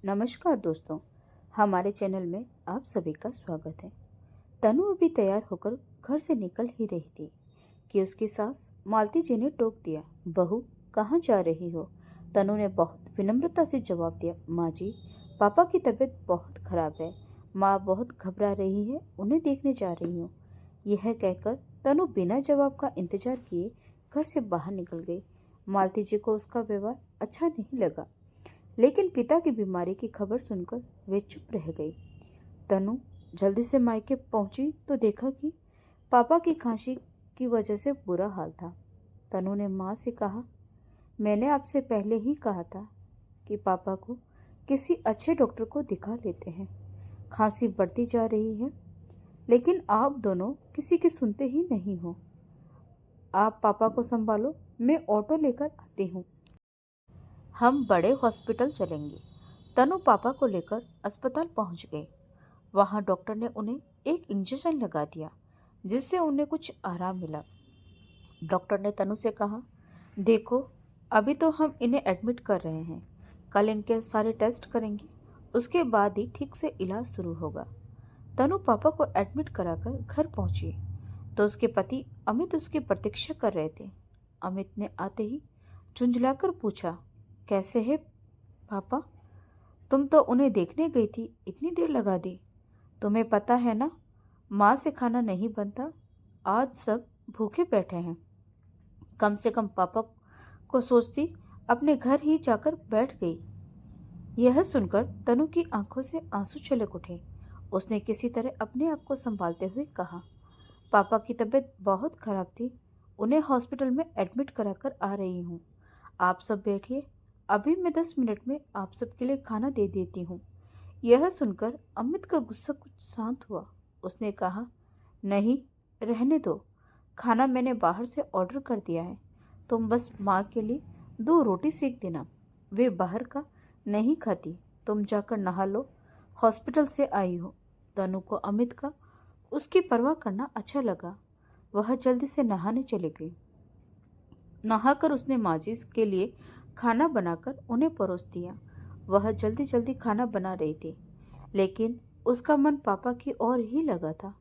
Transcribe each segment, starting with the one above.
नमस्कार दोस्तों, हमारे चैनल में आप सभी का स्वागत है। तनु अभी तैयार होकर घर से निकल ही रही थी कि उसकी सास मालती जी ने टोक दिया, बहू कहाँ जा रही हो? तनु ने बहुत विनम्रता से जवाब दिया, माँ जी, पापा की तबीयत बहुत खराब है। माँ बहुत घबरा रही है, उन्हें देखने जा रही हूँ। यह कहकर तनु बिना जवाब का इंतजार किए घर से बाहर निकल गई। मालती जी को उसका व्यवहार अच्छा नहीं लगा, लेकिन पिता की बीमारी की खबर सुनकर वे चुप रह गई। तनु जल्दी से मायके पहुंची तो देखा कि पापा की खांसी की वजह से बुरा हाल था। तनु ने माँ से कहा, मैंने आपसे पहले ही कहा था कि पापा को किसी अच्छे डॉक्टर को दिखा लेते हैं। खांसी बढ़ती जा रही है, लेकिन आप दोनों किसी की सुनते ही नहीं हो। आप पापा को संभालो, मैं ऑटो लेकर आती हूँ। हम बड़े हॉस्पिटल चलेंगे। तनु पापा को लेकर अस्पताल पहुंच गए। वहां डॉक्टर ने उन्हें एक इंजेक्शन लगा दिया, जिससे उन्हें कुछ आराम मिला। डॉक्टर ने तनु से कहा, देखो, अभी तो हम इन्हें एडमिट कर रहे हैं। कल इनके सारे टेस्ट करेंगे, उसके बाद ही ठीक से इलाज शुरू होगा। तनु पापा को एडमिट कराकर घर पहुंची तो उसके पति अमित उसकी प्रतीक्षा कर रहे थे। अमित ने आते ही झुंझलाकर पूछा, कैसे है पापा? तुम तो उन्हें देखने गई थी, इतनी देर लगा दी। तुम्हें पता है ना, माँ से खाना नहीं बनता। आज सब भूखे बैठे हैं। कम से कम पापा को सोचती, अपने घर ही जाकर बैठ गई। यह सुनकर तनु की आंखों से आंसू छलक उठे। उसने किसी तरह अपने आप को संभालते हुए कहा, पापा की तबीयत बहुत खराब थी, उन्हें हॉस्पिटल में एडमिट कराकर आ रही हूँ। आप सब बैठिए, अभी मैं 10 मिनट में आप सबके लिए खाना दे देती हूँ। यह सुनकर अमित का गुस्सा कुछ शांत हुआ। उसने कहा, नहीं, रहने दो, खाना मैंने बाहर से ऑर्डर कर दिया है। तुम बस माँ के लिए 2 रोटी सेक देना, वे बाहर का नहीं खाती। तुम जाकर नहा लो, हॉस्पिटल से आई हो। तनु को अमित का उसकी परवाह करना अच्छा लगा। वह जल्दी से नहाने चली गई। नहाकर उसने माँ जी के लिए खाना बनाकर उन्हें परोस दिया। वह जल्दी जल्दी खाना बना रही थी, लेकिन उसका मन पापा की ओर ही लगा था।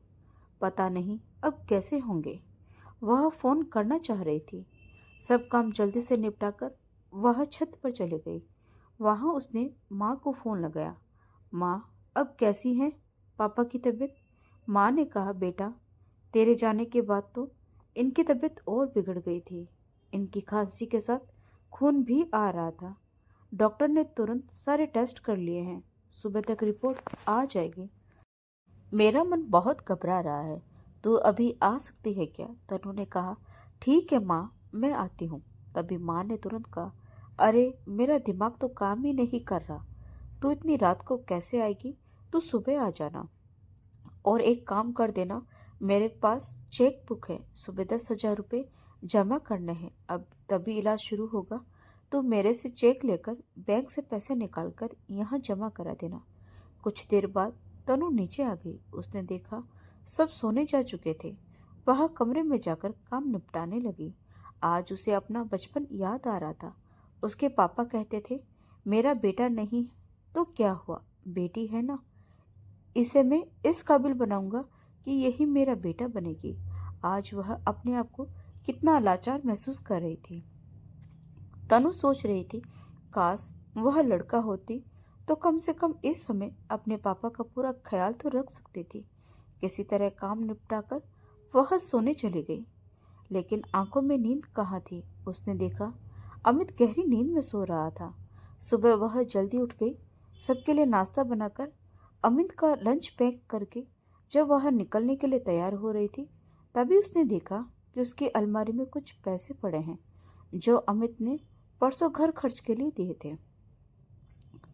पता नहीं अब कैसे होंगे। वह फोन करना चाह रही थी। सब काम जल्दी से निपटाकर वह छत पर चली गई। वहां उसने माँ को फोन लगाया। माँ, अब कैसी है पापा की तबीयत? माँ ने कहा, बेटा, तेरे जाने के बाद तो इनकी तबीयत और बिगड़ गई थी। इनकी खांसी के साथ खून भी आ रहा था। डॉक्टर ने तुरंत सारे टेस्ट कर लिए हैं, सुबह तक रिपोर्ट आ जाएगी। मेरा मन बहुत घबरा रहा है, तू अभी आ सकती है क्या? तनु ने कहा, ठीक है माँ, मैं आती हूँ। तभी माँ ने तुरंत कहा, अरे मेरा दिमाग तो काम ही नहीं कर रहा। तू इतनी रात को कैसे आएगी? तू सुबह आ जाना, और एक काम कर देना, मेरे पास चेक बुक है, सुबह 10,000 रुपये जमा करने हैं, अब तभी इलाज शुरू होगा। तो मेरे से चेक लेकर बैंक से पैसे निकालकर यहाँ जमा करा देना। कुछ देर बाद तनु नीचे आ गई। उसने देखा सब सोने जा चुके थे। वह कमरे में जाकर काम निपटाने लगी। आज उसे अपना बचपन याद आ रहा था। उसके पापा कहते थे, मेरा बेटा नहीं है तो क्या हुआ, बेटी है ना, इसे मैं इस काबिल बनाऊंगा कि यही मेरा बेटा बनेगी। आज वह अपने आप को कितना लाचार महसूस कर रही थी। तनु सोच रही थी, काश वह लड़का होती तो कम से कम इस समय अपने पापा का पूरा ख्याल तो रख सकती थी। किसी तरह काम निपटाकर वह सोने चली गई, लेकिन आंखों में नींद कहाँ थी। उसने देखा अमित गहरी नींद में सो रहा था। सुबह वह जल्दी उठ गई। सबके लिए नाश्ता बनाकर अमित का लंच पैक करके जब वह निकलने के लिए तैयार हो रही थी, तभी उसने देखा कि उसकी अलमारी में कुछ पैसे पड़े हैं जो अमित ने परसों घर खर्च के लिए दिए थे।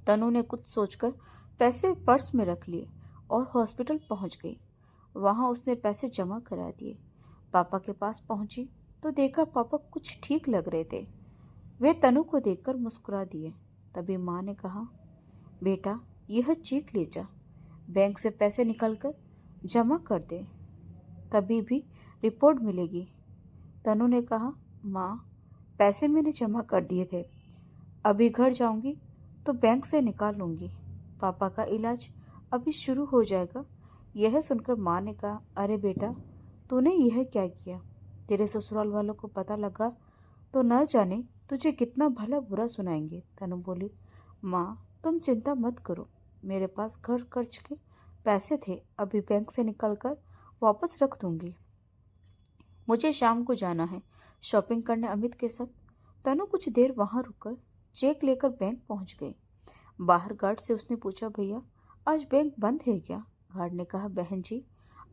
तनु ने कुछ सोचकर पैसे पर्स में रख लिए और हॉस्पिटल पहुंच गई। वहां उसने पैसे जमा करा दिए। पापा के पास पहुंची तो देखा पापा कुछ ठीक लग रहे थे। वे तनु को देखकर मुस्कुरा दिए। तभी माँ ने कहा, बेटा, यह चेक ले जा, बैंक से पैसे निकालकर जमा कर दे, तभी भी रिपोर्ट मिलेगी। तनु ने कहा, माँ, पैसे मैंने जमा कर दिए थे, अभी घर जाऊंगी तो बैंक से निकाल लूंगी। पापा का इलाज अभी शुरू हो जाएगा। यह सुनकर माँ ने कहा, अरे बेटा, तूने यह क्या किया? तेरे ससुराल वालों को पता लगा तो न जाने तुझे कितना भला बुरा सुनाएंगे। तनु बोली, माँ तुम चिंता मत करो, मेरे पास घर खर्च के पैसे थे, अभी बैंक से निकाल कर वापस रख दूंगी। मुझे शाम को जाना है शॉपिंग करने अमित के साथ। तनु कुछ देर वहां रुककर चेक लेकर बैंक पहुंच गई। बाहर गार्ड से उसने पूछा, भैया आज बैंक बंद है क्या? गार्ड ने कहा, बहन जी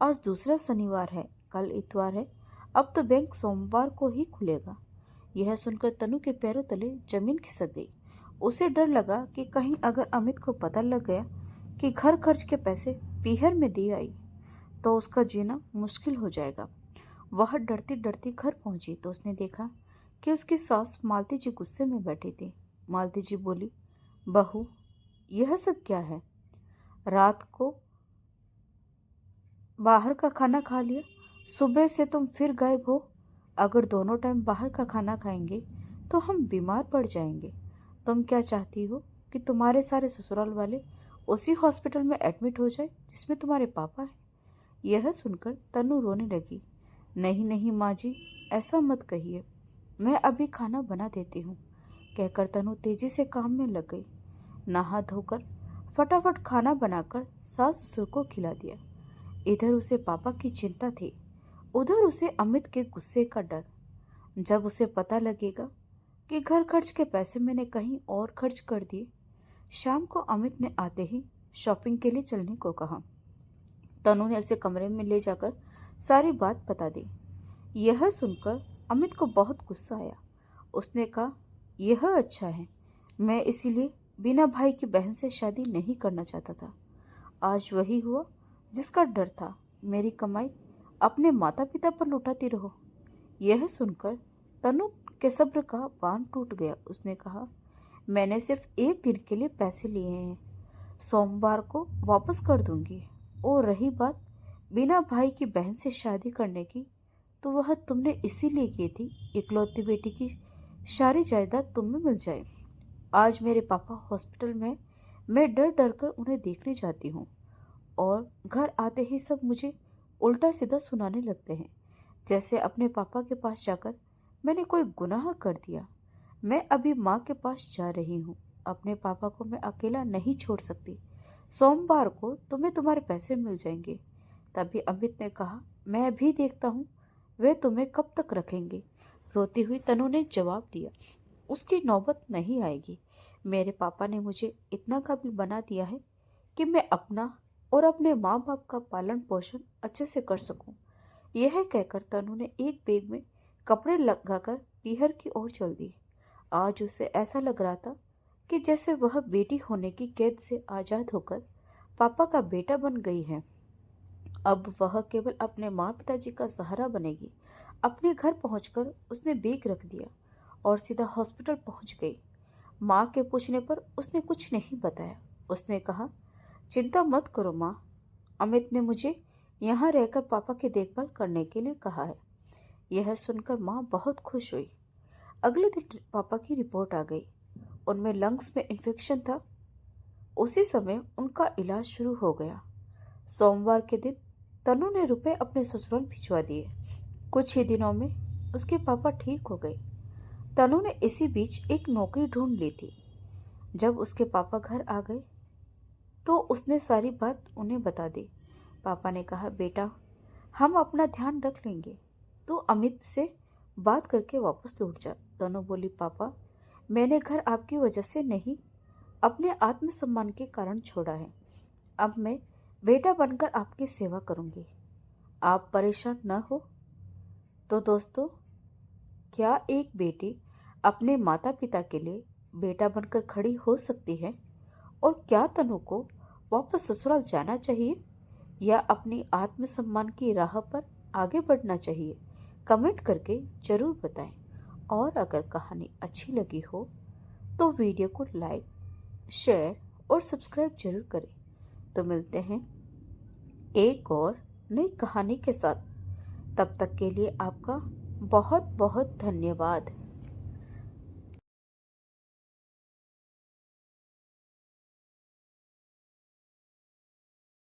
आज दूसरा शनिवार है, कल इतवार है, अब तो बैंक सोमवार को ही खुलेगा। यह सुनकर तनु के पैरों तले जमीन खिसक गई। उसे डर लगा कि कहीं अगर अमित को पता लग गया कि घर खर्च के पैसे पीहर में दी आई तो उसका जीना मुश्किल हो जाएगा। वह डरती डरती घर पहुंची तो उसने देखा कि उसकी सास मालती जी गुस्से में बैठी थी। मालती जी बोली, बहू यह सब क्या है? रात को बाहर का खाना खा लिया, सुबह से तुम फिर गायब हो। अगर दोनों टाइम बाहर का खाना खाएंगे तो हम बीमार पड़ जाएंगे। तुम क्या चाहती हो कि तुम्हारे सारे ससुराल वाले उसी हॉस्पिटल में एडमिट हो जाए जिसमें तुम्हारे पापा हैं? यह सुनकर तनु रोने लगी। नहीं नहीं माँ जी, ऐसा मत कहिए, मैं अभी खाना बना देती हूँ, कहकर तनु तेजी से काम में लग गई। नहा धोकर फटाफट खाना बनाकर सास ससुर को खिला दिया। इधर उसे पापा की चिंता थी, उधर उसे अमित के गुस्से का डर। जब उसे पता लगेगा कि घर खर्च के पैसे मैंने कहीं और खर्च कर दिए। शाम को अमित ने आते ही शॉपिंग के लिए चलने को कहा। तनु ने उसे कमरे में ले जाकर सारी बात बता दी। यह सुनकर अमित को बहुत गुस्सा आया। उसने कहा, यह अच्छा है, मैं इसीलिए बिना भाई की बहन से शादी नहीं करना चाहता था। आज वही हुआ जिसका डर था। मेरी कमाई अपने माता पिता पर लुटाती रहो। यह सुनकर तनु के सब्र का बांध टूट गया। उसने कहा, मैंने सिर्फ एक दिन के लिए पैसे लिए हैं, सोमवार को वापस कर दूंगी। और रही बात बिना भाई की बहन से शादी करने की, तो वह तुमने इसीलिए की थी, इकलौती बेटी की सारी जायदाद तुम्हें मिल जाए। आज मेरे पापा हॉस्पिटल में, मैं डर डर कर उन्हें देखने जाती हूँ और घर आते ही सब मुझे उल्टा सीधा सुनाने लगते हैं, जैसे अपने पापा के पास जाकर मैंने कोई गुनाह कर दिया। मैं अभी माँ के पास जा रही हूँ, अपने पापा को मैं अकेला नहीं छोड़ सकती। सोमवार को तुम्हें तुम्हारे पैसे मिल जाएंगे। तभी अमित ने कहा, मैं भी देखता हूँ वे तुम्हें कब तक रखेंगे। रोती हुई तनु ने जवाब दिया, उसकी नौबत नहीं आएगी। मेरे पापा ने मुझे इतना काबिल बना दिया है कि मैं अपना और अपने माँ बाप का पालन पोषण अच्छे से कर सकूं। यह कहकर तनु ने एक बैग में कपड़े लगाकर पीहर की ओर चल दी। आज उसे ऐसा लग रहा था कि जैसे वह बेटी होने की कैद से आजाद होकर पापा का बेटा बन गई है। अब वह केवल अपने माँ पिताजी का सहारा बनेगी। अपने घर पहुंचकर उसने बैग रख दिया और सीधा हॉस्पिटल पहुंच गई। माँ के पूछने पर उसने कुछ नहीं बताया। उसने कहा, चिंता मत करो माँ, अमित ने मुझे यहाँ रहकर पापा की देखभाल करने के लिए कहा है। यह सुनकर माँ बहुत खुश हुई। अगले दिन पापा की रिपोर्ट आ गई। उनमें लंग्स में इन्फेक्शन था। उसी समय उनका इलाज शुरू हो गया। सोमवार के दिन तनु ने रुपए अपने ससुराल भिजवा दिए। कुछ ही दिनों में उसके पापा ठीक हो गए। तनु ने इसी बीच एक नौकरी ढूंढ ली थी। जब उसके पापा घर आ गए तो उसने सारी बात उन्हें बता दी। पापा ने कहा, बेटा हम अपना ध्यान रख लेंगे, तू अमित से बात करके वापस लौट जा। तनु बोली, पापा मैंने घर आपकी वजह से नहीं, अपने आत्मसम्मान के कारण छोड़ा है। अब मैं बेटा बनकर आपकी सेवा करूंगी, आप परेशान न हो। तो दोस्तों, क्या एक बेटी अपने माता पिता के लिए बेटा बनकर खड़ी हो सकती है? और क्या तनु को वापस ससुराल जाना चाहिए या अपनी आत्मसम्मान की राह पर आगे बढ़ना चाहिए? कमेंट करके जरूर बताएं। और अगर कहानी अच्छी लगी हो तो वीडियो को लाइक, शेयर और सब्सक्राइब जरूर करें। तो मिलते हैं एक और नई कहानी के साथ। तब तक के लिए आपका बहुत बहुत धन्यवाद।